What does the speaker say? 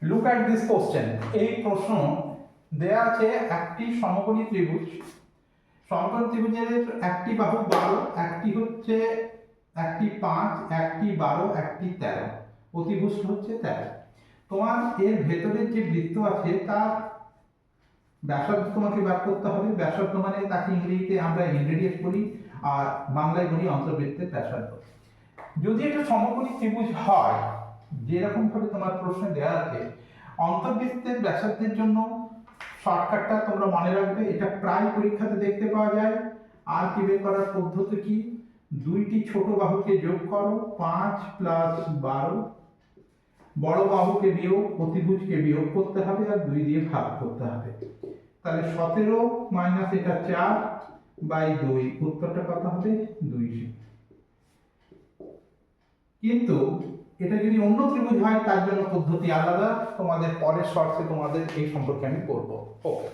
Look at this question. এই প্রশ্ন দেয়া আছে একটি সমকোণী ত্রিভুজ, সমকোণী ত্রিভুজের একটি বাহু 12, একটি হচ্ছে একটি 5, একটি 12, একটি 13, অতিভুজ হচ্ছে 13। তোমার এর ভেতরের যে বৃত্ত আছে তার ব্যাসার্ধ তোমাকে বার করতে হবে। ব্যাসার্ধ মানে তাকে ইংরেজিতে আমরা ইনরেডিয়াস বলি, আর বাংলায় বলি অন্তর্বৃত্তের ব্যাসার্ধ। যদি এটা সমকোণী ত্রিভুজ হয়, যেরকম ভাবে তোমার প্রশ্নে দেওয়া আছে, অন্তর্বৃত্তের ব্যাসার্ধের জন্য শর্টকাটটা তোমরা মনে রাখবে। এটা প্রায় পরীক্ষাতে দেখতে পাওয়া যায়। আর কি বের করার পদ্ধতি কি? দুইটি ছোট বাহুকে যোগ করো, 5 প্লাস 12, বড় বাহুকে বিয়োগ, অতিভুজকে বিয়োগ করতে হবে আর 2 দিয়ে ভাগ করতে হবে। তাহলে 17 মাইনাস এটা 4 বাই 2, উত্তরটা কত হবে? 200। কিন্তু এটা যদি অন্য ত্রিভুজ হয় তার জন্য পদ্ধতি আলাদা। তোমাদের পরের শর্টসে তোমাদের এই সম্পর্কে আমি করব। ওকে।